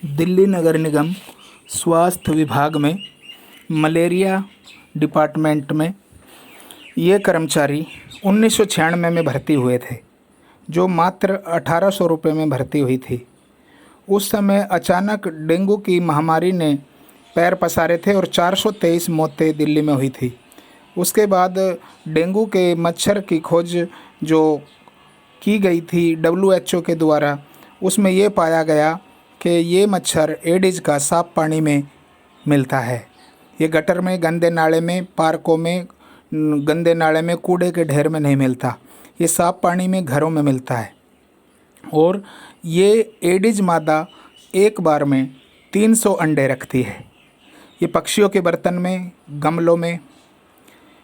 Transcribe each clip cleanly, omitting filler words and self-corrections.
दिल्ली नगर निगम स्वास्थ्य विभाग में मलेरिया डिपार्टमेंट में ये कर्मचारी 1996 में भर्ती हुए थे, जो मात्र 1800 रुपये में भर्ती हुई थी। उस समय अचानक डेंगू की महामारी ने पैर पसारे थे और 423 मौतें दिल्ली में हुई थी। उसके बाद डेंगू के मच्छर की खोज जो की गई थी WHO के द्वारा, उसमें ये पाया गया कि ये मच्छर एडिस का साफ पानी में मिलता है। ये गटर में, गंदे नाले में, पार्कों में, गंदे नाले में, कूड़े के ढेर में नहीं मिलता। ये साफ पानी में, घरों में मिलता है। और ये एडिस मादा एक बार में 300 अंडे रखती है। ये पक्षियों के बर्तन में, गमलों में,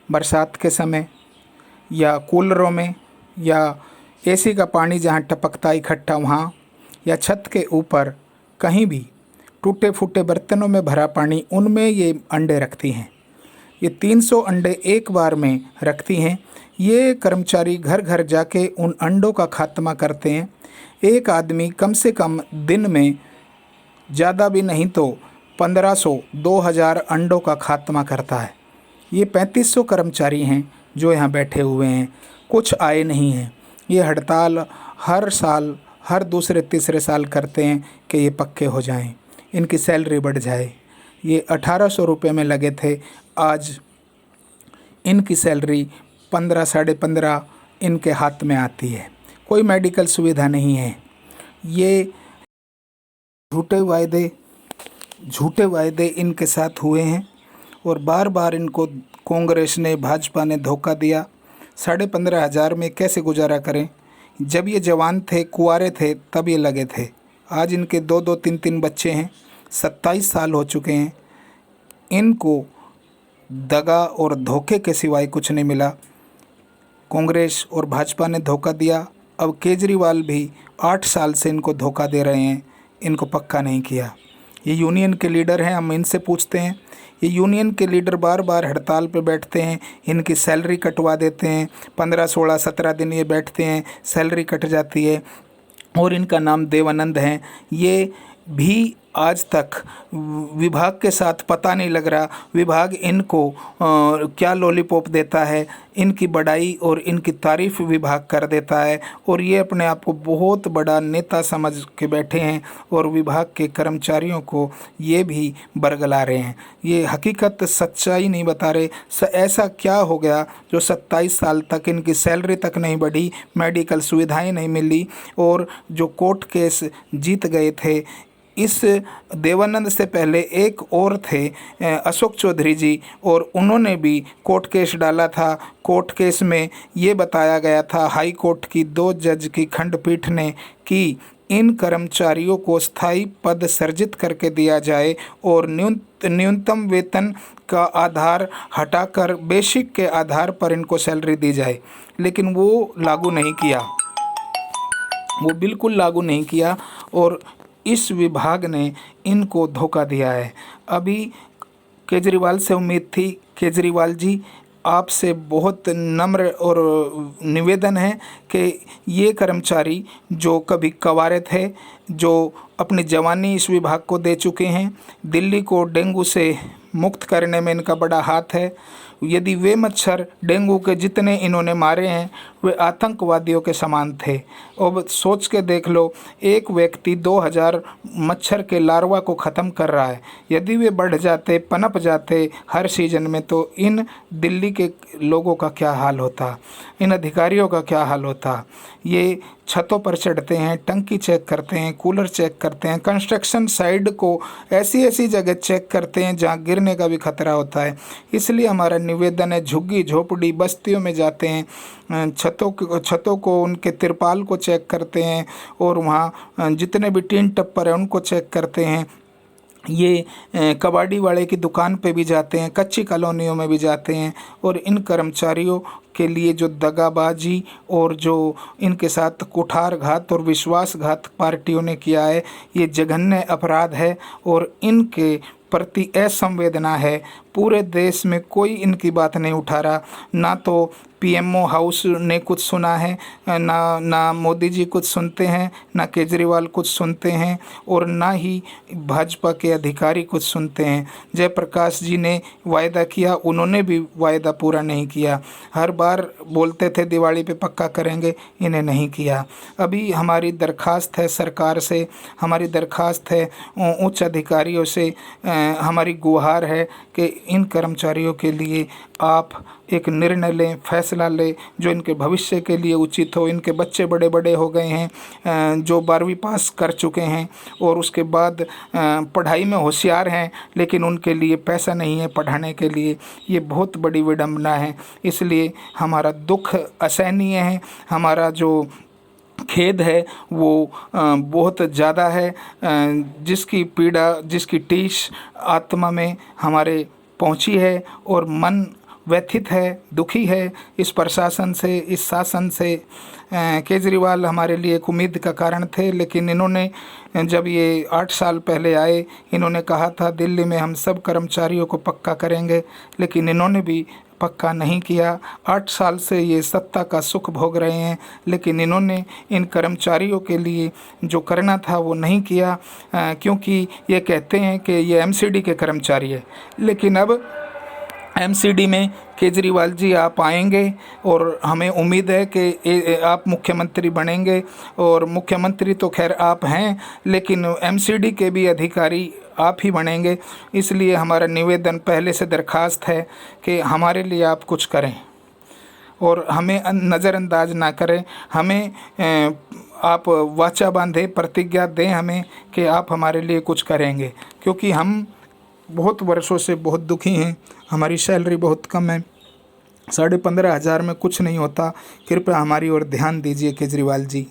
बरसात के समय या कूलरों में या AC का पानी जहाँ टपकता इकट्ठा वहाँ, या छत के ऊपर कहीं भी टूटे फूटे बर्तनों में भरा पानी, उनमें ये अंडे रखती हैं। ये 300 अंडे एक बार में रखती हैं। ये कर्मचारी घर घर जाके उन अंडों का खात्मा करते हैं। एक आदमी कम से कम दिन में ज़्यादा भी नहीं तो 1500-2000 अंडों का खात्मा करता है। ये 3500 कर्मचारी हैं जो यहाँ बैठे हुए हैं, कुछ आए नहीं हैं। ये हड़ताल हर साल, हर दूसरे तीसरे साल करते हैं कि ये पक्के हो जाएं, इनकी सैलरी बढ़ जाए। ये 1800 रुपये में लगे थे, आज इनकी सैलरी 15, 15.5 इनके हाथ में आती है। कोई मेडिकल सुविधा नहीं है। ये झूठे वायदे इनके साथ हुए हैं और बार बार इनको कांग्रेस ने, भाजपा ने धोखा दिया। 15,500 में कैसे गुजारा करें? जब ये जवान थे, कुंवारे थे, तब ये लगे थे। आज इनके 2-2, 3-3 बच्चे हैं, 27 साल हो चुके हैं। इनको दगा और धोखे के सिवाय कुछ नहीं मिला। कांग्रेस और भाजपा ने धोखा दिया। अब केजरीवाल भी 8 साल से इनको धोखा दे रहे हैं, इनको पक्का नहीं किया। ये यूनियन के लीडर हैं, हम इनसे पूछते हैं। ये यूनियन के लीडर बार बार हड़ताल पे बैठते हैं, इनकी सैलरी कटवा देते हैं। 15, 16, 17 दिन ये बैठते हैं, सैलरी कट जाती है। और इनका नाम देवानंद है। ये भी आज तक विभाग के साथ पता नहीं लग रहा विभाग इनको क्या लॉलीपॉप देता है। इनकी बड़ाई और इनकी तारीफ़ विभाग कर देता है और ये अपने आप को बहुत बड़ा नेता समझ के बैठे हैं और विभाग के कर्मचारियों को ये भी बरगला रहे हैं। ये हकीकत, सच्चाई नहीं बता रहे। ऐसा क्या हो गया जो 27 साल तक इनकी सैलरी तक नहीं बढ़ी, मेडिकल सुविधाएं नहीं मिली, और जो कोर्ट केस जीत गए थे। इस देवानंद से पहले एक और थे, अशोक चौधरी जी, और उन्होंने भी कोर्ट केस डाला था। कोर्ट केस में ये बताया गया था, हाई कोर्ट की 2 जज की खंडपीठ ने, कि इन कर्मचारियों को स्थायी पद सृजित करके दिया जाए और न्यूनतम वेतन का आधार हटाकर बेसिक के आधार पर इनको सैलरी दी जाए। लेकिन वो लागू नहीं किया, वो बिल्कुल लागू नहीं किया और इस विभाग ने इनको धोखा दिया है। अभी केजरीवाल से उम्मीद थी, केजरीवाल जी आपसे बहुत नम्र और निवेदन है कि ये कर्मचारी जो कभी कवारे थे, जो अपनी जवानी इस विभाग को दे चुके हैं, दिल्ली को डेंगू से मुक्त करने में इनका बड़ा हाथ है। यदि वे मच्छर डेंगू के जितने इन्होंने मारे हैं वे आतंकवादियों के समान थे। अब सोच के देख लो, एक व्यक्ति 2000 मच्छर के लार्वा को ख़त्म कर रहा है। यदि वे बढ़ जाते, पनप जाते हर सीजन में, तो इन दिल्ली के लोगों का क्या हाल होता, इन अधिकारियों का क्या हाल होता। ये छतों पर चढ़ते हैं, टंकी चेक करते हैं, कूलर चेक करते हैं, कंस्ट्रक्शन साइड को ऐसी जगह चेक करते हैं जहाँ गिरने का भी खतरा होता है। इसलिए हमारा निवेदन है, झुग्गी झोपड़ी बस्तियों में जाते हैं, छतों को, उनके तिरपाल को चेक करते हैं और वहाँ जितने भी टीन टप्पर हैं उनको चेक करते हैं। ये कबाड़ी वाले की दुकान पे भी जाते हैं, कच्ची कॉलोनियों में भी जाते हैं और इन कर्मचारियों के लिए जो दगाबाजी और जो इनके साथ कुठारघात और विश्वासघात पार्टियों ने किया है, ये जघन्य अपराध है और इनके प्रति असंवेदना है। पूरे देश में कोई इनकी बात नहीं उठा रहा, ना तो पीएमओ हाउस ने कुछ सुना है, ना मोदी जी कुछ सुनते हैं, ना केजरीवाल कुछ सुनते हैं और ना ही भाजपा के अधिकारी कुछ सुनते हैं। जयप्रकाश जी ने वायदा किया, उन्होंने भी वायदा पूरा नहीं किया। हर बार बोलते थे दिवाली पे पक्का करेंगे, इन्हें नहीं किया। अभी हमारी दरखास्त है सरकार से, हमारी दरखास्त है उच्च अधिकारियों से, हमारी गुहार है कि इन कर्मचारियों के लिए आप एक निर्णय लें, फैसला लें जो इनके भविष्य के लिए उचित हो। इनके बच्चे बड़े बड़े हो गए हैं, जो 12वीं पास कर चुके हैं और उसके बाद पढ़ाई में होशियार हैं, लेकिन उनके लिए पैसा नहीं है पढ़ाने के लिए। ये बहुत बड़ी विडंबना है। इसलिए हमारा दुख असहनीय है, हमारा जो खेद है वो बहुत ज़्यादा है। जिसकी पीड़ा, जिसकी टीस आत्मा में हमारे पहुंची है और मन व्यथित है, दुखी है इस प्रशासन से, इस शासन से। केजरीवाल हमारे लिए एक उम्मीद का कारण थे, लेकिन इन्होंने जब ये 8 साल पहले आए, इन्होंने कहा था दिल्ली में हम सब कर्मचारियों को पक्का करेंगे, लेकिन इन्होंने भी पक्का नहीं किया। 8 साल से ये सत्ता का सुख भोग रहे हैं, लेकिन इन्होंने इन कर्मचारियों के लिए जो करना था वो नहीं किया, क्योंकि ये कहते हैं कि ये एमसीडी के कर्मचारी है। लेकिन अब एमसीडी में केजरीवाल जी आप आएंगे और हमें उम्मीद है कि आप मुख्यमंत्री बनेंगे, और मुख्यमंत्री तो खैर आप हैं, लेकिन एमसीडी के भी अधिकारी आप ही बनेंगे। इसलिए हमारा निवेदन, पहले से दरखास्त है कि हमारे लिए आप कुछ करें और हमें नज़रअंदाज ना करें। हमें आप वाचा बांधे, प्रतिज्ञा दें हमें कि आप हमारे लिए कुछ करेंगे, क्योंकि हम बहुत वर्षों से बहुत दुखी हैं। हमारी सैलरी बहुत कम है, 15,500 में कुछ नहीं होता। कृपया हमारी ओर ध्यान दीजिए केजरीवाल जी।